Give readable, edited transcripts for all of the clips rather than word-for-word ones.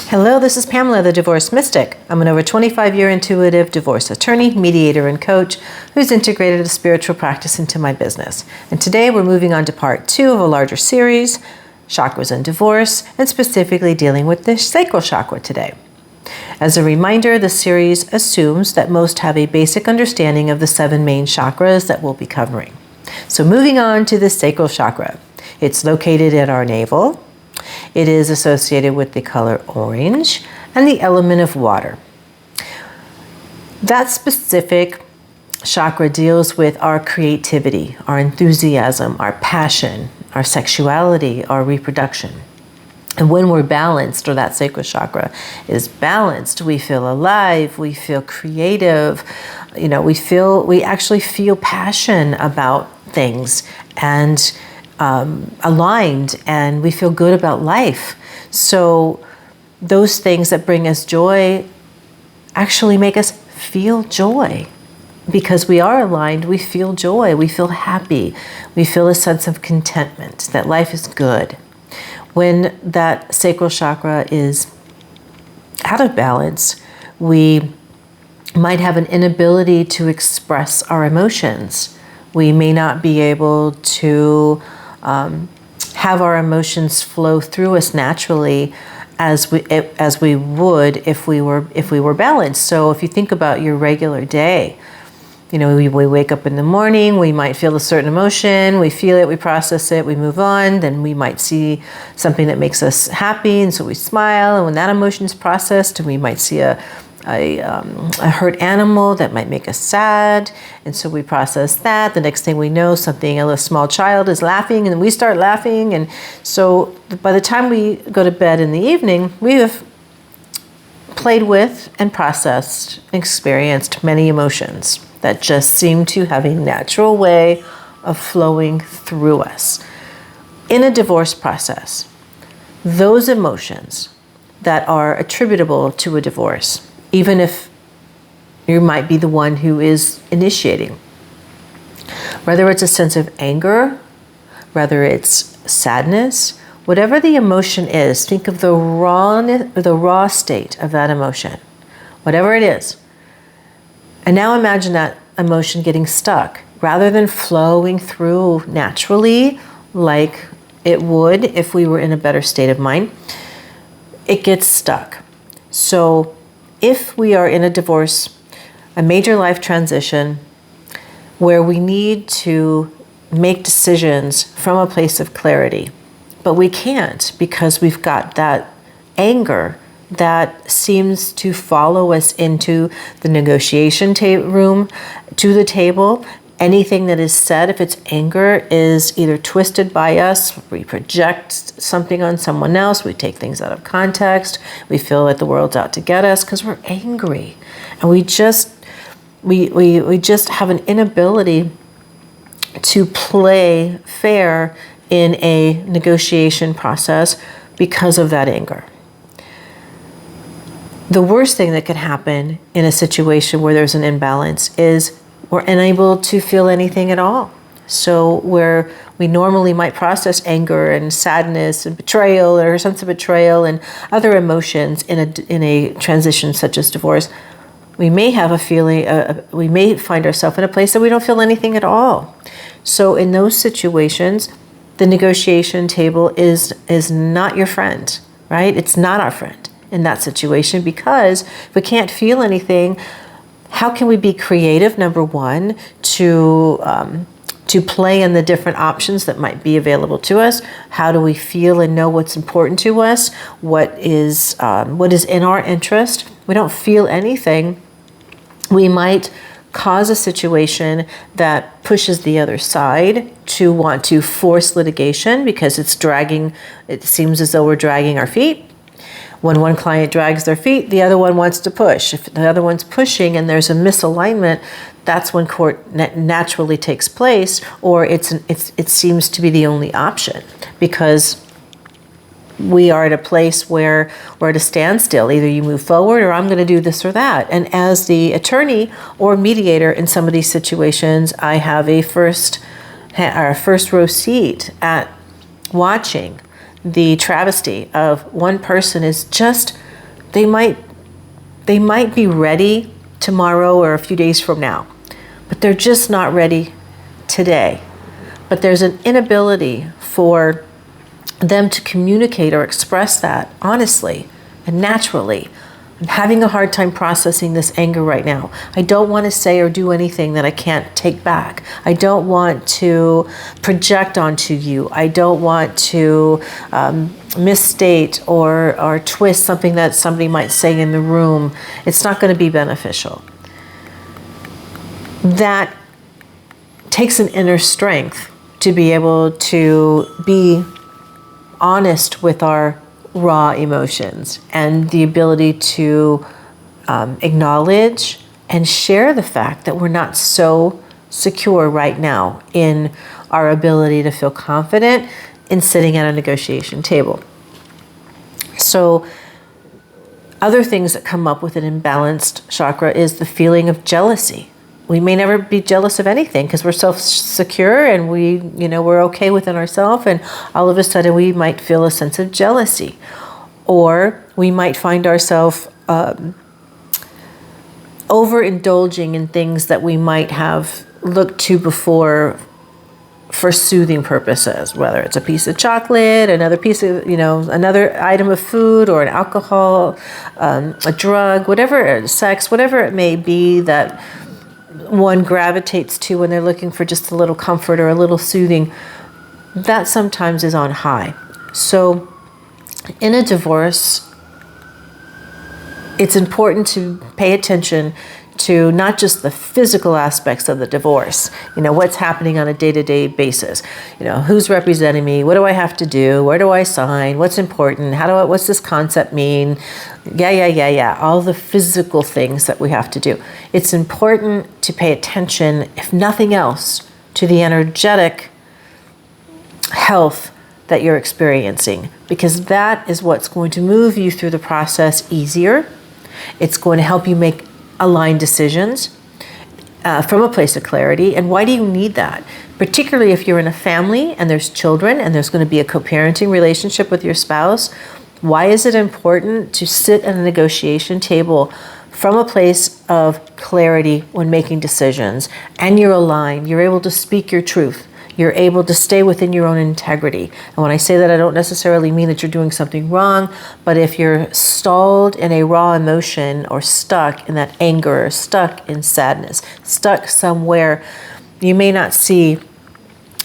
Hello, this is Pamela, the Divorce Mystic. I'm an over 25-year intuitive divorce attorney, mediator, and coach who's integrated a spiritual practice into my business. And today we're moving on to part 2 of a larger series, Chakras and Divorce, and specifically dealing with the Sacral Chakra today. As a reminder, the series assumes that most have a basic understanding of the 7 main chakras that we'll be covering. So moving on to the Sacral Chakra. It's located at our navel. It is associated with the color orange and the element of water. That specific chakra deals with our creativity, our enthusiasm, our passion, our sexuality, our reproduction. And when we're balanced, or that sacral chakra is balanced, we feel alive, we feel creative, we actually feel passion about things and aligned, and we feel good about life. So those things that bring us joy actually make us feel joy. Because we are aligned, we feel joy, we feel happy, we feel a sense of contentment, that life is good. When that sacral chakra is out of balance, we might have an inability to express our emotions. We may not be able to have our emotions flow through us naturally as we would if we were balanced. So if you think about your regular day, we wake up in the morning, we might feel a certain emotion, we feel it, we process it, we move on, then we might see something that makes us happy, and so we smile, and when that emotion is processed, we might see a hurt animal that might make us sad, and so we process that. The next thing we know, a small child is laughing, and we start laughing, and so by the time we go to bed in the evening, we have played with and processed, experienced many emotions that just seem to have a natural way of flowing through us. In a divorce process, those emotions that are attributable to a divorce, even if you might be the one who is initiating, whether it's a sense of anger, whether it's sadness, whatever the emotion is, think of the raw state of that emotion, whatever it is. And now imagine that emotion getting stuck rather than flowing through naturally like it would if we were in a better state of mind. It gets stuck. So if we are in a divorce, a major life transition, where we need to make decisions from a place of clarity, but we can't because we've got that anger that seems to follow us into the negotiation room, to the table. Anything that is said, if it's anger, is either twisted by us, we project something on someone else, we take things out of context, we feel like the world's out to get us because we're angry. And we just have an inability to play fair in a negotiation process because of that anger. The worst thing that could happen in a situation where there's an imbalance is we're unable to feel anything at all. So where we normally might process anger and sadness and betrayal or a sense of betrayal and other emotions in a transition such as divorce, we may have a feeling, we may find ourselves in a place that we don't feel anything at all. So in those situations, the negotiation table is not your friend, right? It's not our friend in that situation, because if we can't feel anything, how can we be creative, number one, to play in the different options that might be available to us? How do we feel and know what's important to us? What is in our interest? We don't feel anything. We might cause a situation that pushes the other side to want to force litigation because it seems as though we're dragging our feet. When one client drags their feet, the other one wants to push. If the other one's pushing and there's a misalignment, that's when court naturally takes place, or it seems to be the only option, because we are at a place where we're at a standstill. Either you move forward or I'm going to do this or that. And as the attorney or mediator in some of these situations, I have a first row seat at watching the travesty of one person is just They might be ready tomorrow or a few days from now, but they're just not ready today. But there's an inability for them to communicate or express that honestly and naturally. I'm having a hard time processing this anger right now. I don't want to say or do anything that I can't take back. I don't want to project onto you. I don't want to misstate or twist something that somebody might say in the room. It's not going to be beneficial. That takes an inner strength to be able to be honest with our raw emotions and the ability to acknowledge and share the fact that we're not so secure right now in our ability to feel confident in sitting at a negotiation table. So other things that come up with an imbalanced chakra is the feeling of jealousy. We may never be jealous of anything because we're self-secure and we're okay within ourselves, and all of a sudden we might feel a sense of jealousy. Or we might find ourselves overindulging in things that we might have looked to before for soothing purposes, whether it's a piece of chocolate, another piece of, another item of food, or an alcohol, a drug, whatever, sex, whatever it may be that one gravitates to when they're looking for just a little comfort or a little soothing. That sometimes is on high. So in a divorce, it's important to pay attention to not just the physical aspects of the divorce, what's happening on a day-to-day basis, who's representing me, what do I have to do, where do I sign, what's important, what's this concept mean, all the physical things that we have to do. It's important to pay attention, if nothing else, to the energetic health that you're experiencing, because that is what's going to move you through the process easier. It's going to help you make aligned decisions from a place of clarity. And why do you need that? Particularly if you're in a family and there's children and there's going to be a co-parenting relationship with your spouse. Why is it important to sit at a negotiation table from a place of clarity when making decisions, and you're aligned, you're able to speak your truth, you're able to stay within your own integrity? And when I say that, I don't necessarily mean that you're doing something wrong, but if you're stalled in a raw emotion or stuck in that anger, or stuck in sadness, stuck somewhere, you may not see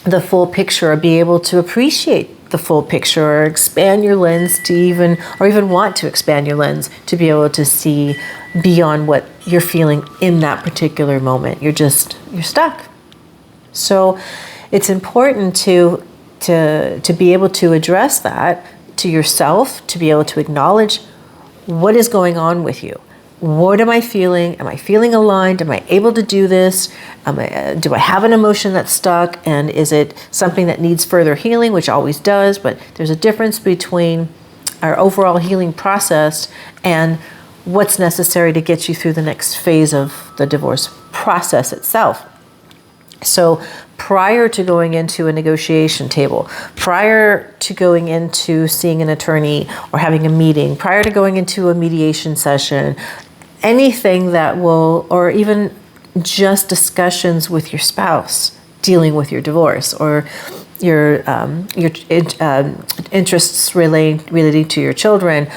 the full picture or be able to appreciate the full picture, or expand your lens to even want to expand your lens to be able to see beyond what you're feeling in that particular moment. You're stuck. So it's important to be able to address that to yourself, to be able to acknowledge what is going on with you. What am I feeling? Am I feeling aligned? Am I able to do this? Do I have an emotion that's stuck? And is it something that needs further healing, which always does, but there's a difference between our overall healing process and what's necessary to get you through the next phase of the divorce process itself. So prior to going into a negotiation table, prior to going into seeing an attorney or having a meeting, prior to going into a mediation session, anything that will, or even just discussions with your spouse dealing with your divorce, or your interests relating to your children,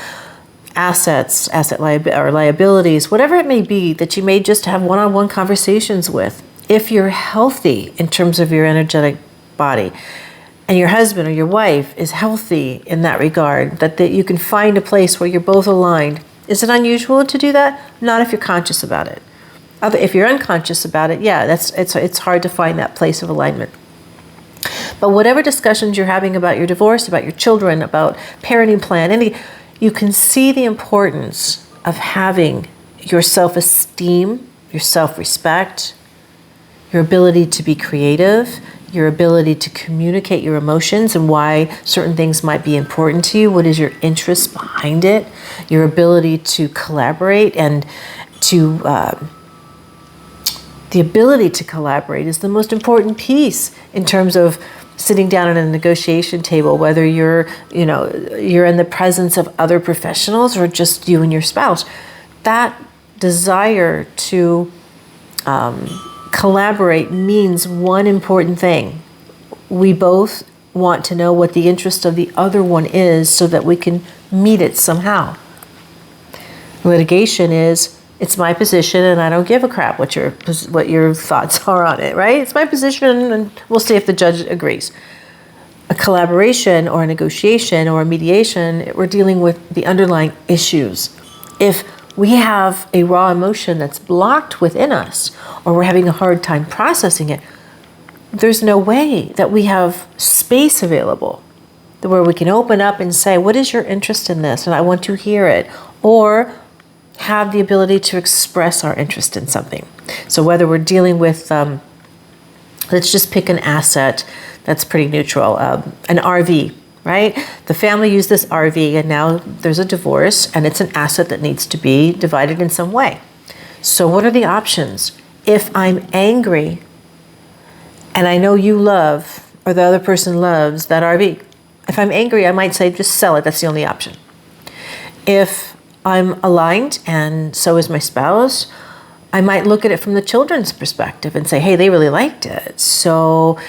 liabilities, whatever it may be that you may just have one-on-one conversations with. If you're healthy in terms of your energetic body, and your husband or your wife is healthy in that regard, that you can find a place where you're both aligned. Is it unusual to do that? Not if you're conscious about it. If you're unconscious about it, it's hard to find that place of alignment. But whatever discussions you're having about your divorce, about your children, about parenting plan, you can see the importance of having your self-esteem, your self-respect, your ability to be creative, your ability to communicate your emotions and why certain things might be important to you. What is your interest behind it? Your ability to collaborate, and the ability to collaborate is the most important piece in terms of sitting down at a negotiation table, whether you're in the presence of other professionals or just you and your spouse, that desire to collaborate means one important thing. We both want to know what the interest of the other one is so that we can meet it somehow. Litigation is, it's my position and I don't give a crap what your thoughts are on it, right? It's my position and we'll see if the judge agrees. A collaboration or a negotiation or a mediation, we're dealing with the underlying issues. If we have a raw emotion that's blocked within us, or we're having a hard time processing it, there's no way that we have space available where we can open up and say, what is your interest in this? And I want to hear it. Or have the ability to express our interest in something. So whether we're dealing with, let's just pick an asset that's pretty neutral, an RV, right? The family used this RV and now there's a divorce and it's an asset that needs to be divided in some way. So what are the options? If I'm angry and I know you love, or the other person loves that RV, if I'm angry, I might say, just sell it. That's the only option. If I'm aligned and so is my spouse, I might look at it from the children's perspective and say, hey, they really liked it. So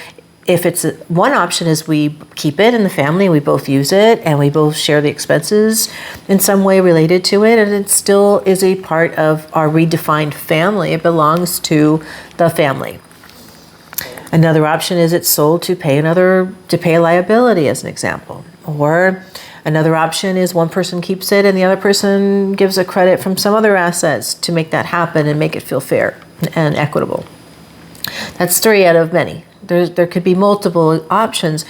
if it's one option is we keep it in the family, we both use it, and we both share the expenses in some way related to it, and it still is a part of our redefined family. It belongs to the family. Another option is it's sold to pay a liability, as an example. Or another option is one person keeps it and the other person gives a credit from some other assets to make that happen and make it feel fair and equitable. That's 3 out of many. There could be multiple options,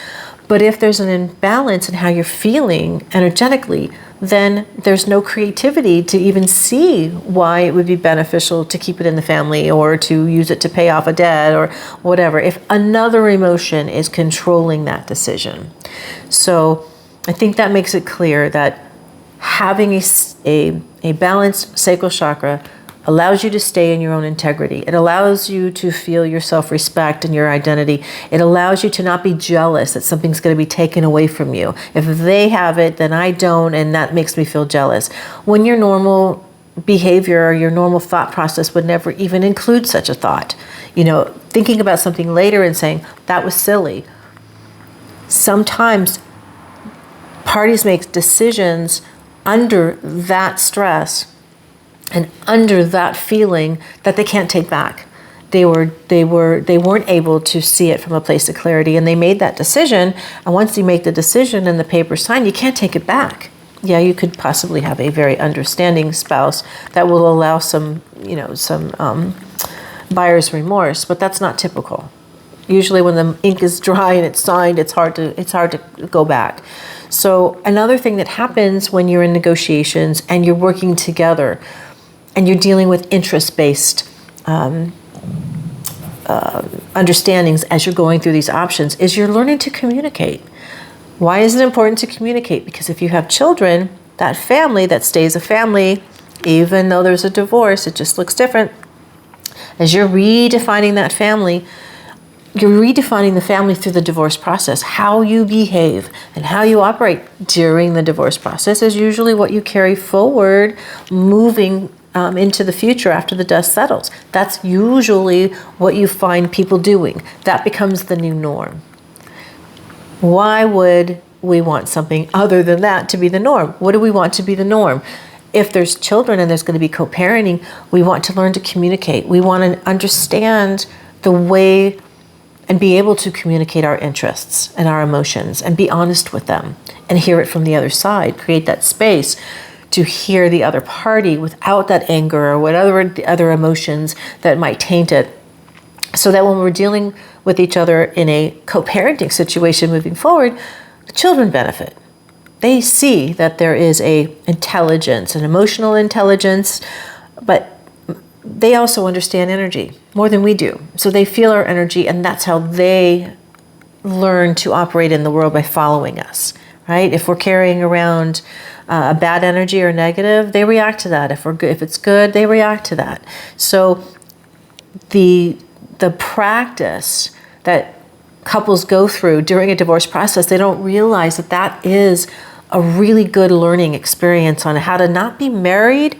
but if there's an imbalance in how you're feeling energetically, then there's no creativity to even see why it would be beneficial to keep it in the family or to use it to pay off a debt or whatever, if another emotion is controlling that decision. So I think that makes it clear that having a balanced sacral chakra allows you to stay in your own integrity. It allows you to feel your self-respect and your identity. It allows you to not be jealous that something's going to be taken away from you. If they have it, then I don't, and that makes me feel jealous. When your normal behavior or your normal thought process would never even include such a thought. Thinking about something later and saying, that was silly. Sometimes parties make decisions under that stress and under that feeling that they can't take back. They weren't able to see it from a place of clarity, and they made that decision. And once you make the decision and the paper's signed, you can't take it back. Yeah, you could possibly have a very understanding spouse that will allow some buyer's remorse, but that's not typical. Usually, when the ink is dry and it's signed, it's hard to go back. So another thing that happens when you're in negotiations and you're working together, and you're dealing with interest-based understandings as you're going through these options, is you're learning to communicate. Why is it important to communicate? Because if you have children, that family that stays a family, even though there's a divorce, it just looks different. As you're redefining that family, you're redefining the family through the divorce process. How you behave and how you operate during the divorce process is usually what you carry forward, moving into the future after the dust settles. That's usually what you find people doing. That becomes the new norm. Why would we want something other than that to be the norm? What do we want to be the norm? If there's children and there's going to be co-parenting, we want to learn to communicate. We want to understand the way and be able to communicate our interests and our emotions and be honest with them and hear it from the other side, create that space to hear the other party without that anger or whatever the other emotions that might taint it, so that when we're dealing with each other in a co-parenting situation moving forward, the children benefit. They see that there is a intelligence, an emotional intelligence, but they also understand energy more than we do. So they feel our energy, and that's how they learn to operate in the world, by following us, right? If we're carrying around a bad energy or negative, they react to that. If it's good, they react to that. So the practice that couples go through during a divorce process, they don't realize that that is a really good learning experience on how to not be married,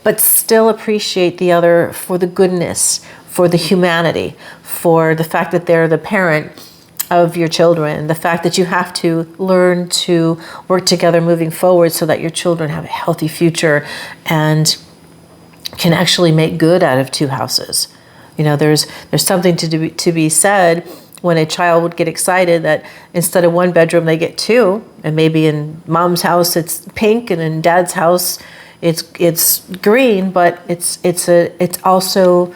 but still appreciate the other for the goodness, for the humanity, for the fact that they're the parent of your children, the fact that you have to learn to work together moving forward so that your children have a healthy future and can actually make good out of two houses. You know, there's something to be said when a child would get excited that instead of one bedroom they get two, and maybe in mom's house it's pink and in dad's house it's green, but it's also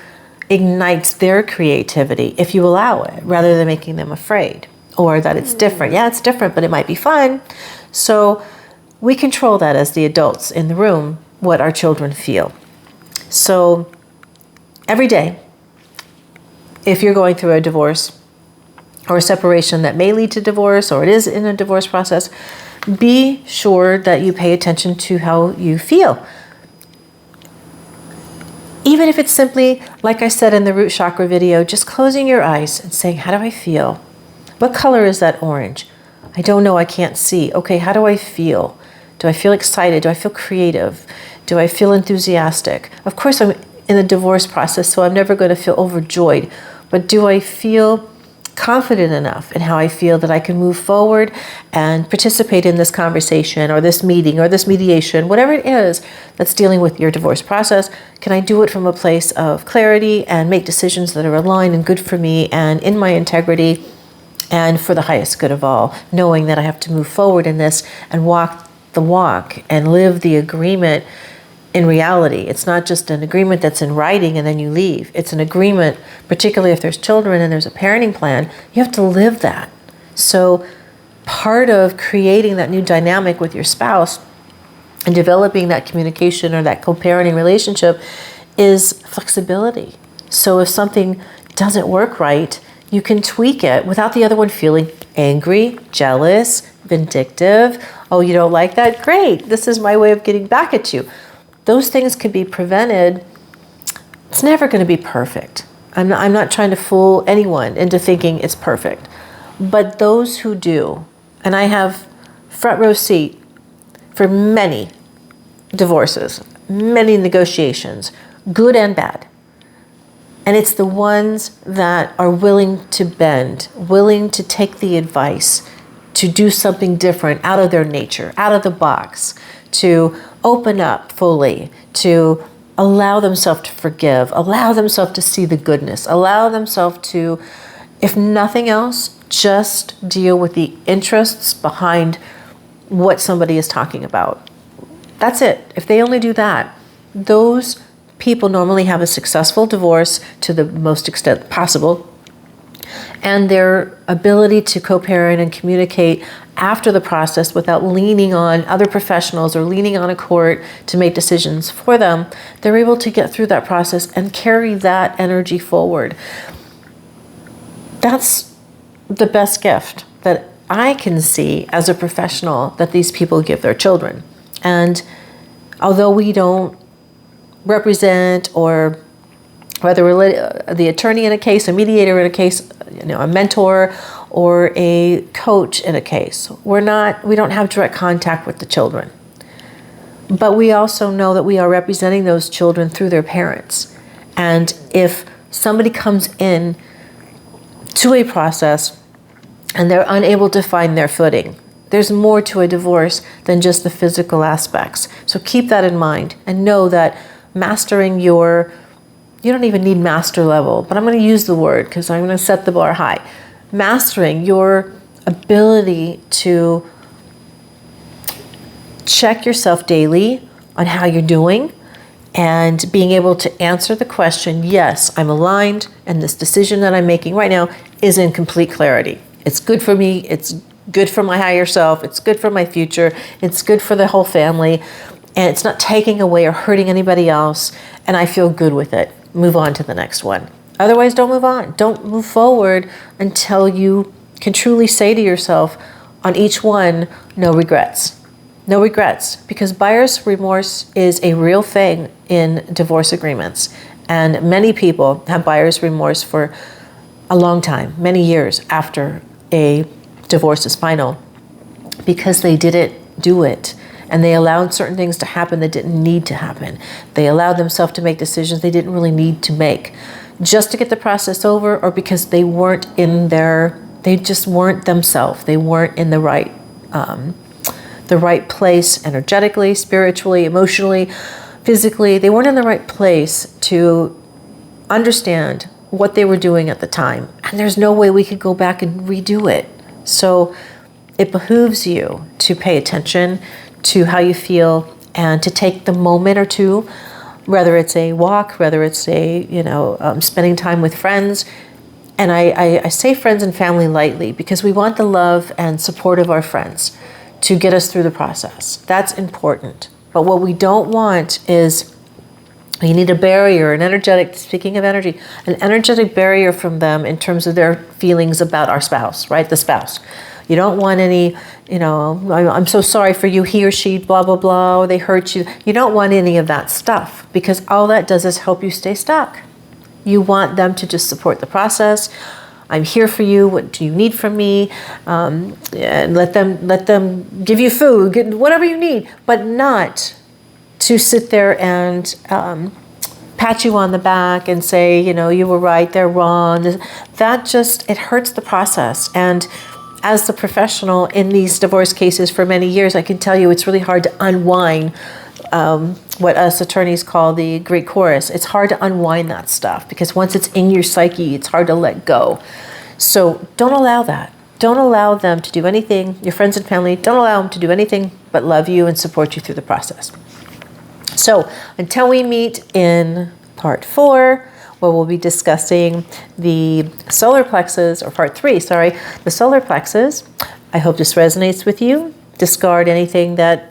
ignites their creativity if you allow it, rather than making them afraid or that it's different. Yeah, it's different, but it might be fun. So we control that as the adults in the room, what our children feel. So every day, if you're going through a divorce or a separation that may lead to divorce, or it is in a divorce process, be sure that you pay attention to how you feel. Even if it's simply, like I said in the root chakra video, just closing your eyes and saying, how do I feel? What color is that orange? I don't know, I can't see. Okay, how do I feel? Do I feel excited? Do I feel creative? Do I feel enthusiastic? Of course, I'm in the divorce process, so I'm never going to feel overjoyed. But do I feel confident enough in how I feel that I can move forward and participate in this conversation or this meeting or this mediation, whatever it is that's dealing with your divorce process? Can I do it from a place of clarity and make decisions that are aligned and good for me and in my integrity and for the highest good of all, knowing that I have to move forward in this and walk the walk and live the agreement in reality? It's not just an agreement that's in writing and then you leave. It's an agreement, particularly if there's children and there's a parenting plan, you have to live that. So part of creating that new dynamic with your spouse and developing that communication or that co-parenting relationship is flexibility. So if something doesn't work right, you can tweak it without the other one feeling angry, jealous, vindictive. Oh, you don't like that? Great. This is my way of getting back at you. Those things can be prevented. It's never going to be perfect. I'm not trying to fool anyone into thinking it's perfect. But those who do, and I have front row seat for many divorces, many negotiations, good and bad. And it's the ones that are willing to bend, willing to take the advice, to do something different out of their nature, out of the box, to open up fully, to allow themselves to forgive, allow themselves to see the goodness, allow themselves to, if nothing else, just deal with the interests behind what somebody is talking about. That's it. If they only do that, those people normally have a successful divorce to the most extent possible. And their ability to co-parent and communicate after the process without leaning on other professionals or leaning on a court to make decisions for them, they're able to get through that process and carry that energy forward. That's the best gift that I can see as a professional that these people give their children. And although we don't represent, or whether we're the attorney in a case, a mediator in a case, a mentor or a coach in a case, we don't have direct contact with the children. But we also know that we are representing those children through their parents. And if somebody comes in to a process and they're unable to find their footing, there's more to a divorce than just the physical aspects. So keep that in mind and know that mastering you don't even need master level, but I'm going to use the word because I'm going to set the bar high. Mastering your ability to check yourself daily on how you're doing and being able to answer the question, yes, I'm aligned and this decision that I'm making right now is in complete clarity. It's good for me. It's good for my higher self. It's good for my future. It's good for the whole family. And it's not taking away or hurting anybody else. And I feel good with it. Move on to the next one. Otherwise, don't move on. Don't move forward until you can truly say to yourself on each one, no regrets. No regrets. Because buyer's remorse is a real thing in divorce agreements. And many people have buyer's remorse for a long time, many years after a divorce is final, because they didn't do it. And they allowed certain things to happen that didn't need to happen. They allowed themselves to make decisions they didn't really need to make, just to get the process over, or because they weren't they just weren't themselves. They weren't in the right place energetically, spiritually, emotionally, physically. They weren't in the right place to understand what they were doing at the time. And there's no way we could go back and redo it. So it behooves you to pay attention to how you feel and to take the moment or two, whether it's a walk, whether it's spending time with friends. And I say friends and family lightly because we want the love and support of our friends to get us through the process. That's important. But what we don't want is, you need a barrier, speaking of energy, an energetic barrier from them in terms of their feelings about our spouse, right? The spouse. You don't want any, I'm so sorry for you, he or she, blah, blah, blah, or they hurt you. You don't want any of that stuff, because all that does is help you stay stuck. You want them to just support the process. I'm here for you. What do you need from me? And let them give you food, whatever you need, but not to sit there and pat you on the back and say, you were right, they're wrong. That just, it hurts the process. And as the professional in these divorce cases for many years, I can tell you it's really hard to unwind what us attorneys call the Great Chorus. It's hard to unwind that stuff because once it's in your psyche, it's hard to let go. So don't allow that. Don't allow them to do anything, your friends and family, don't allow them to do anything but love you and support you through the process. So until we meet in part 4, where we'll be discussing the solar plexus, or part 3, the solar plexus. I hope this resonates with you. Discard anything that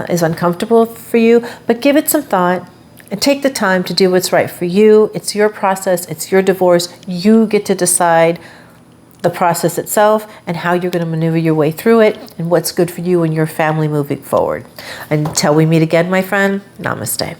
is uncomfortable for you, but give it some thought and take the time to do what's right for you. It's your process. It's your divorce. You get to decide the process itself and how you're going to maneuver your way through it and what's good for you and your family moving forward. Until we meet again, my friend, namaste.